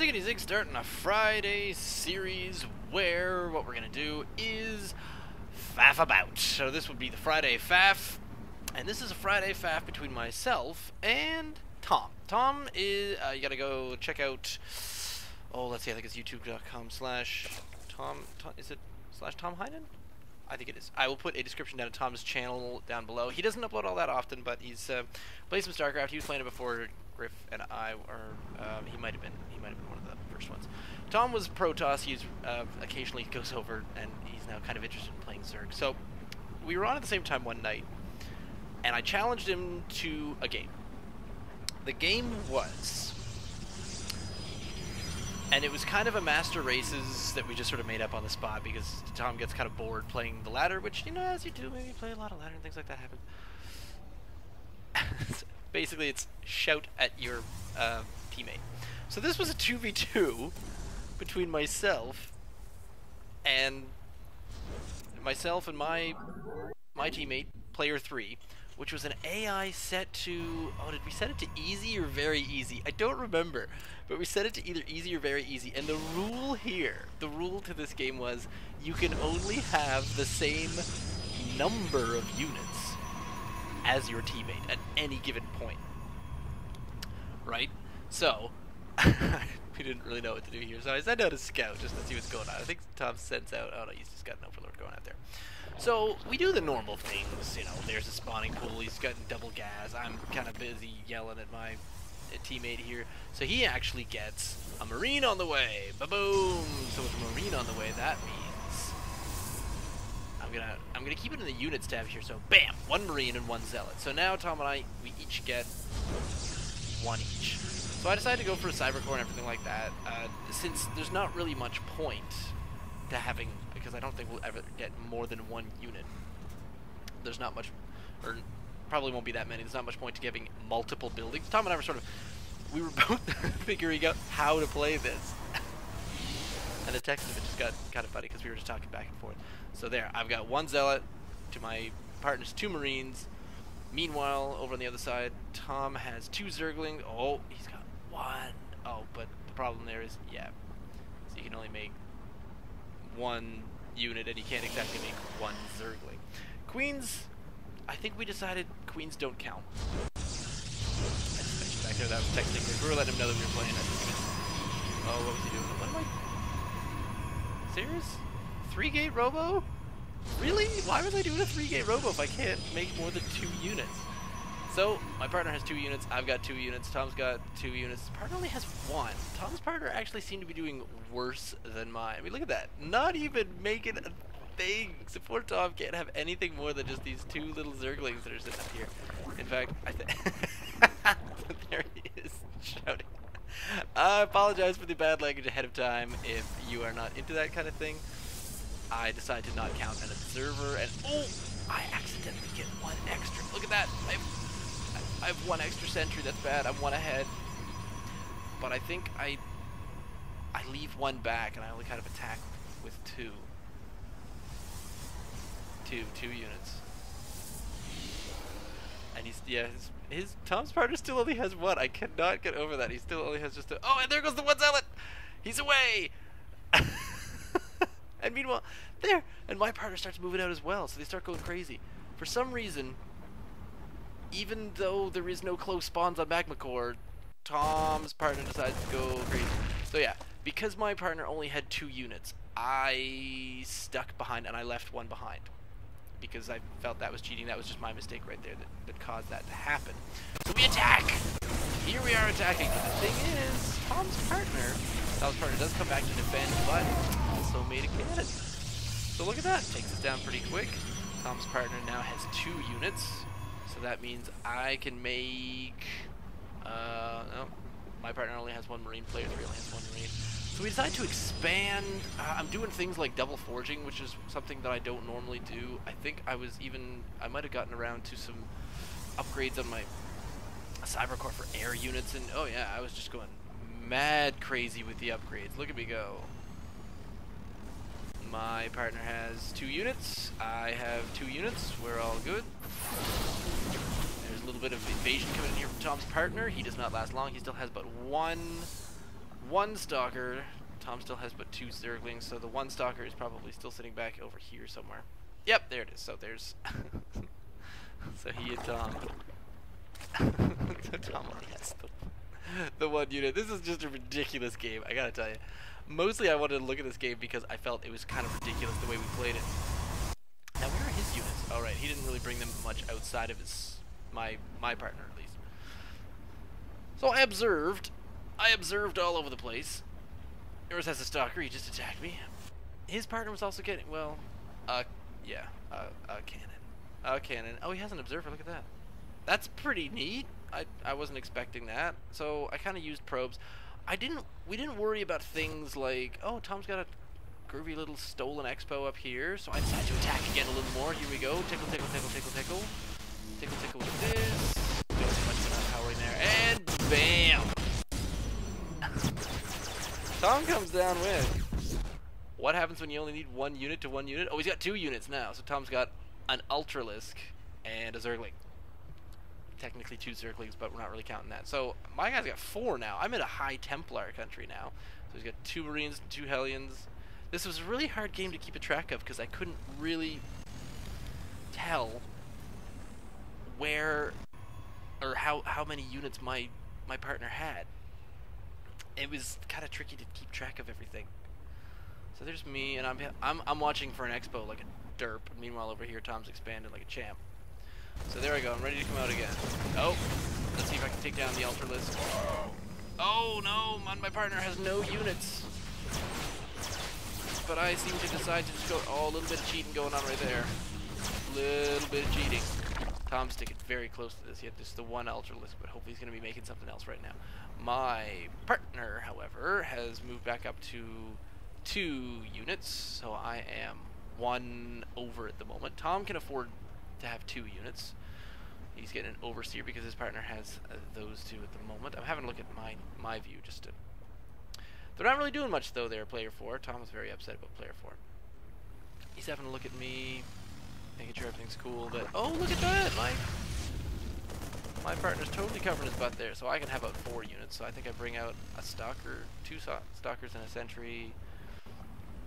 Ziggity Zig starting a Friday series where what we're going to do is Faff about. So this would be the Friday Faff, and this is a Friday Faff between myself and Tom. Tom is, you got to go check out, oh, let's see, I think it's youtube.com/Tom, is it /Tom Heinen? I think it is. I will put a description down to Tom's channel down below. He doesn't upload all that often, but he's played some StarCraft. He was playing it before Griff and I, or he might have been one of the first ones. Tom was Protoss. He's occasionally goes over, and he's now kind of interested in playing Zerg. So we were on at the same time one night, and I challenged him to a game. The game was, and it was kind of a master races that we just sort of made up on the spot because Tom gets kind of bored playing the ladder, which, you know, as you do, maybe you play a lot of ladder and things like that happen. Basically, it's shout at your teammate. So this was a 2v2 between myself and my teammate, player 3, which was an AI set to, oh, did we set it to easy or very easy? I don't remember, but we set it to either easy or very easy. And the rule here, the rule to this game was you can only have the same number of units as your teammate at any given point. Right? So, we didn't really know what to do here, so I sent out a scout just to see what's going on. I think Tom sends out, oh no, he's just got an overlord going out there. So, we do the normal things, you know, there's a spawning pool, he's got double gas, I'm kind of busy yelling at my teammate here. So he actually gets a Marine on the way, ba-boom! So with a Marine on the way, that means I'm gonna keep it in the units tab here, so bam! 1 Marine and 1 Zealot. So now Tom and I, we each get 1 each. So I decided to go for a Cybercore and everything like that, since there's not really much point to having, because I don't think we'll ever get more than 1 unit. There's not much, or probably won't be that many, there's not much point to giving multiple buildings. Tom and I were sort of, we were both figuring out how to play this. And the text of it just got kind of funny because we were just talking back and forth. So there, I've got 1 Zealot to my partner's 2 Marines. Meanwhile, over on the other side, Tom has 2 Zerglings. Oh, he's got 1. Oh, but the problem there is, yeah, so you can only make 1 unit, and you can't exactly make 1 Zergling. Queens, I think we decided Queens don't count. I just mentioned back there that I was texting. We were letting him know that we were playing. Oh, what was he doing? What am I? Serious? 3-gate robo? Really? Why was I doing a 3-gate robo if I can't make more than 2 units? So, my partner has 2 units, I've got 2 units, Tom's got 2 units, his partner only has 1. Tom's partner actually seemed to be doing worse than mine. I mean, look at that. Not even making a thing. So poor Tom can't have anything more than just these 2 little Zerglings that are sitting up here. In fact, there he is, shouting. I apologize for the bad language ahead of time if you are not into that kind of thing. I decided to not count an observer, and oh, I accidentally get 1 extra. Look at that. I have 1 extra sentry. That's bad. I'm 1 ahead. But I think I leave 1 back, and I only kind of attack with 2. Two units. And he's, yeah, his Tom's partner still only has 1. I cannot get over that. He still only has just a, oh, and there goes the 1 Zealot. He's away. And meanwhile, there, and my partner starts moving out as well, so they start going crazy. For some reason, even though there is no close spawns on Magma Core, Tom's partner decides to go crazy. So yeah, because my partner only had 2 units, I stuck behind and I left 1 behind. Because I felt that was cheating. That was just my mistake right there that caused that to happen. So we attack! Here we are attacking. But the thing is, Tom's partner does come back to defend, but also made a cannon. So look at that. Takes us down pretty quick. Tom's partner now has 2 units. So that means I can make, no, my partner only has 1 Marine, player 3 only has 1 Marine. So we decided to expand. I'm doing things like double forging, which is something that I don't normally do. I think I might have gotten around to some upgrades on my Cybercore for air units, and oh yeah, I was just going mad crazy with the upgrades. Look at me go. My partner has 2 units. I have 2 units. We're all good. There's a little bit of invasion coming in here from Tom's partner. He does not last long. He still has but 1 one Stalker. Tom still has but 2 Zerglings, so the one Stalker is probably still sitting back over here somewhere. Yep, there it is. So there's... so he and Tom... so Tom only has the 1 unit. This is just a ridiculous game, I gotta tell you. Mostly I wanted to look at this game because I felt it was kind of ridiculous the way we played it. Now, where are his units? Oh, right, he didn't really bring them much outside of his... my partner, at least. So I observed all over the place. Yours has a Stalker, he just attacked me. His partner was also getting, well, yeah, a cannon. A cannon. Oh, he has an observer, look at that. That's pretty neat. I wasn't expecting that. So I kind of used probes. We didn't worry about things like, oh, Tom's got a groovy little stolen expo up here, so I decided to attack again a little more. Here we go. Tickle, tickle, tickle, tickle, tickle. Tickle, tickle with this. Don't too much powering there. And bam! Tom comes down with. What happens when you only need 1 unit to 1 unit? Oh, he's got 2 units now. So Tom's got an Ultralisk and a Zergling. Technically 2 Zerglings, but we're not really counting that. So my guy's got 4 now. I'm in a high Templar country now. So he's got 2 Marines and 2 Hellions. This was a really hard game to keep a track of because I couldn't really tell where or how many units my partner had. It was kind of tricky to keep track of everything. So there's me, and I'm watching for an expo like a derp. Meanwhile, over here, Tom's expanding like a champ. So there I go. I'm ready to come out again. Oh, let's see if I can take down the Ultralisk. Oh no, my partner has no units. But I seem to decide to just go. Oh, a little bit of cheating going on right there. Little bit of cheating. Tom's sticking very close to this. He had just the 1 Ultralisk, but hopefully he's going to be making something else right now. My partner, however, has moved back up to 2 units, so I am 1 over at the moment. Tom can afford to have 2 units. He's getting an Overseer because his partner has those 2 at the moment. I'm having a look at my view just to... They're not really doing much, though, there, Player 4. Tom was very upset about Player 4. He's having a look at me, making sure everything's cool, but... Oh, look at that! My partner's totally covering his butt there, so I can have about 4 units. So I think I bring out a Stalker, 2 Stalkers and a Sentry.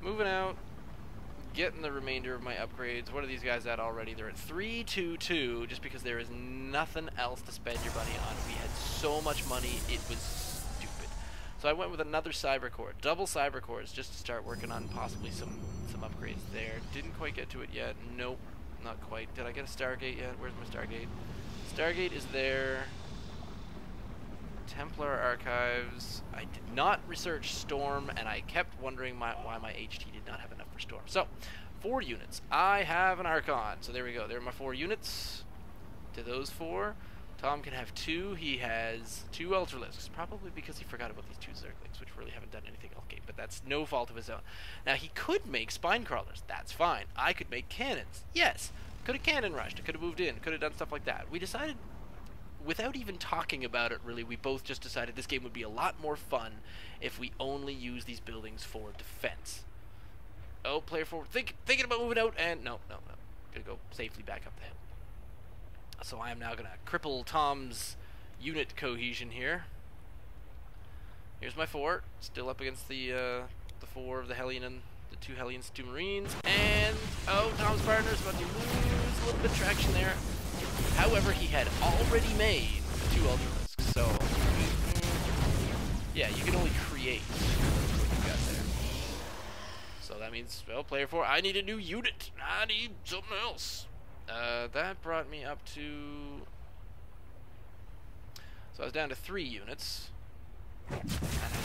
Moving out. Getting the remainder of my upgrades. What are these guys at already? They're at 322, just because there is nothing else to spend your money on. We had so much money, it was stupid. So I went with another Cyber Core, double Cyber Cores, just to start working on possibly some upgrades there. Didn't quite get to it yet. Nope, not quite. Did I get a Stargate yet? Where's my Stargate? Stargate is there. Templar Archives. I did not research Storm, and I kept wondering why my HT did not have enough for Storm. So, 4 units. I have an Archon. So there we go. There are my 4 units. To those 4. Tom can have 2. He has 2 Ultralisks. Probably because he forgot about these 2 Zerglings, which really haven't done anything all game. But that's no fault of his own. Now, he could make Spine Crawlers. That's fine. I could make cannons. Yes. Could have cannon rushed. I could have moved in. Could have done stuff like that. We decided... Without even talking about it, really, we both just decided this game would be a lot more fun if we only use these buildings for defense. Oh, Player 4, thinking about moving out, and no. Gonna go safely back up the hill. So I am now gonna cripple Tom's unit cohesion here. Here's my 4, still up against the 4 of the Hellion and the 2 Hellions, 2 Marines, and oh, Tom's partner's about to lose a little bit of traction there. However, he had already made 2 Ultralisks, so yeah, you can only create what you got there. So that means, well, Player 4, I need a new unit. I need something else. That brought me up to... So I was down to 3 units. And I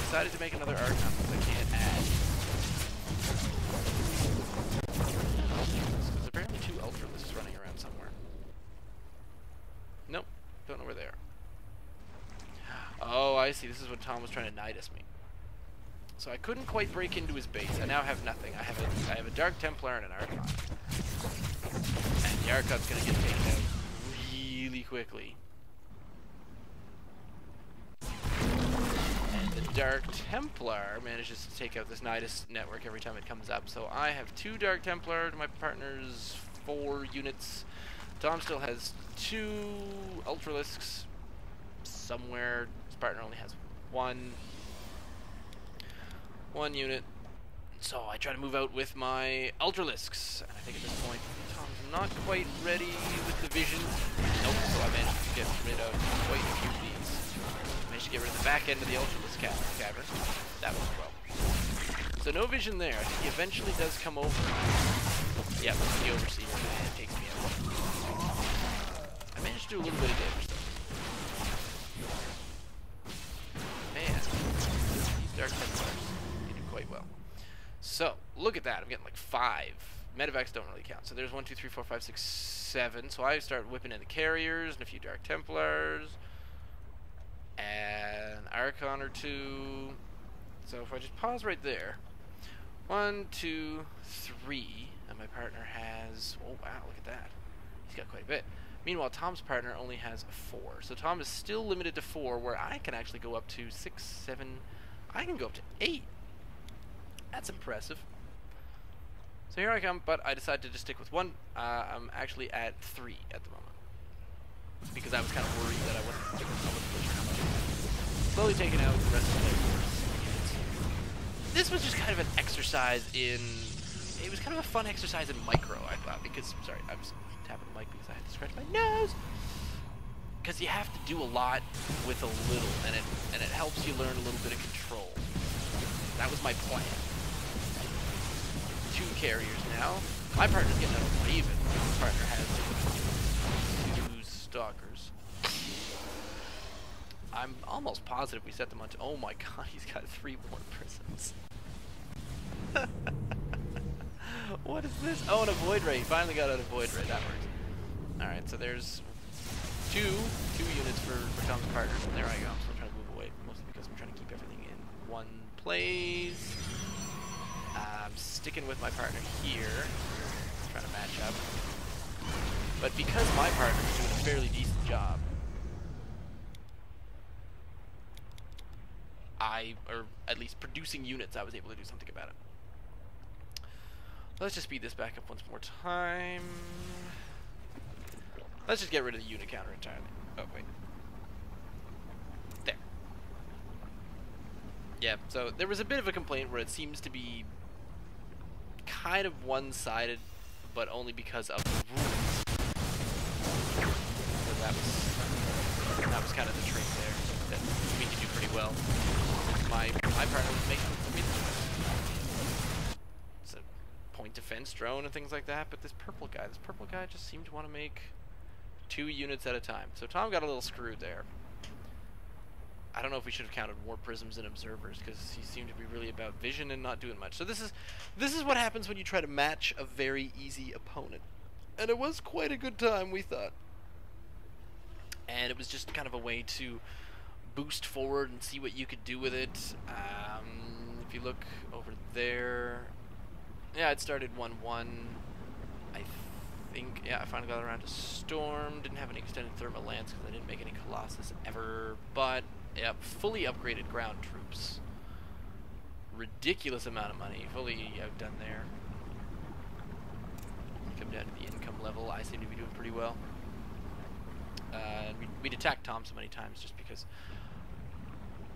decided to make another Archon because I can't add. There's apparently 2 Ultralisks running around somewhere. Nope, don't know where they are. Oh, I see. This is what Tom was trying to Nidus me. So I couldn't quite break into his base. I now have nothing. I have a Dark Templar and an Archon. And the Archon's gonna get taken out really quickly. And the Dark Templar manages to take out this Nidus network every time it comes up. So I have 2 Dark Templar to my partner's 4 units. Tom still has 2 Ultralisks somewhere. His partner only has 1. 1 unit. So I try to move out with my Ultralisks, and I think at this point Tom's not quite ready with the vision. Nope, so I managed to get rid of quite a few of these. Managed to get rid of the back end of the Ultralisk cavern. That was well. So no vision there. I think he eventually does come over. Yep, the Overseer, and takes me out. I managed to do a little bit of damage though. Man, these Dark Templars do quite well. So, look at that. I'm getting like 5. Medevacs don't really count. So there's 1, 2, 3, 4, 5, 6, 7. So I start whipping in the Carriers and a few Dark Templars. And Archon or 2. So if I just pause right there. 1, 2, 3. And my partner has... Oh, wow, look at that. He's got quite a bit. Meanwhile, Tom's partner only has 4. So Tom is still limited to 4, where I can actually go up to 6, 7... I can go up to 8. That's impressive. So here I come, but I decided to just stick with 1. I'm actually at 3 at the moment. Because I was kind of worried that I wasn't pushing how much. Slowly taking out the rest of the force. This was just kind of an exercise in... It was kind of a fun exercise in micro, I thought, because... Sorry, I was tapping the mic because I had to scratch my nose! Because you have to do a lot with a little, and it helps you learn a little bit of control. That was my plan. 2 Carriers now. My partner's getting out of Raven. My partner has 2 Stalkers. I'm almost positive we set them on. Oh my god, he's got 3 more prisms. What is this? Oh, and a Void Ray. He finally got out of Void Ray. That works. Alright, so there's 2 units for Tom's partner. And there I go. I'm still trying to move away, mostly because I'm trying to keep everything in one place. I'm sticking with my partner here, trying to match up. But because my partner is doing a fairly decent job, or at least producing units, I was able to do something about it. Let's just speed this back up once more time. Let's just get rid of the unit counter entirely. Oh, wait. There. Yeah, so there was a bit of a complaint where it seems to be kind of one-sided, but only because of the rules. So that was kind of the trick there. That we could do pretty well. My partner was making it for me. It's a point defense drone and things like that, but this purple guy just seemed to want to make 2 units at a time. So Tom got a little screwed there. I don't know if we should have counted more prisms and observers, because he seemed to be really about vision and not doing much. So this is what happens when you try to match a very easy opponent. And it was quite a good time, we thought. And it was just kind of a way to boost forward and see what you could do with it. If you look over there, yeah, it started 1-1. I think, yeah, I finally got around to Storm. Didn't have any extended thermal lance because I didn't make any Colossus ever, but yep, fully upgraded ground troops. Ridiculous amount of money, fully outdone there. Come down to the income level, I seem to be doing pretty well. We'd attacked Tom so many times just because,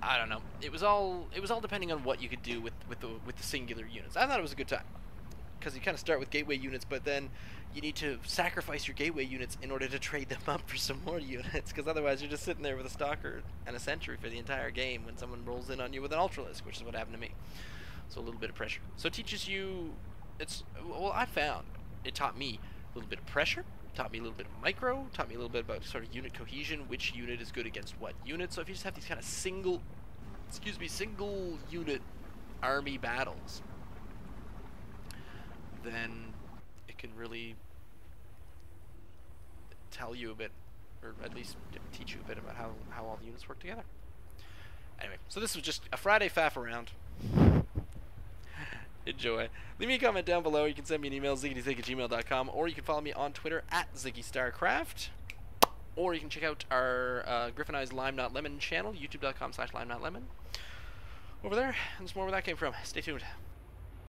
I don't know, it was all depending on what you could do with the singular units. I thought it was a good time because you kind of start with gateway units, but then you need to sacrifice your gateway units in order to trade them up for some more units, because otherwise you're just sitting there with a Stalker and a Sentry for the entire game when someone rolls in on you with an Ultralisk, which is what happened to me. So a little bit of pressure. So it teaches you, well, I found it taught me a little bit of pressure, taught me a little bit of micro, taught me a little bit about sort of unit cohesion, which unit is good against what unit. So if you just have these kind of single unit army battles, then it can really tell you a bit, or at least teach you a bit about how all the units work together. Anyway, so this was just a Friday faff around. Enjoy. Leave me a comment down below. You can send me an email, ziggyzig@gmail.com, or you can follow me on Twitter @ZiggyStarCraft, or you can check out our Griffin Eyes Lime Not Lemon channel, youtube.com/LimeNotLemon. Over there, and there's more where that came from. Stay tuned.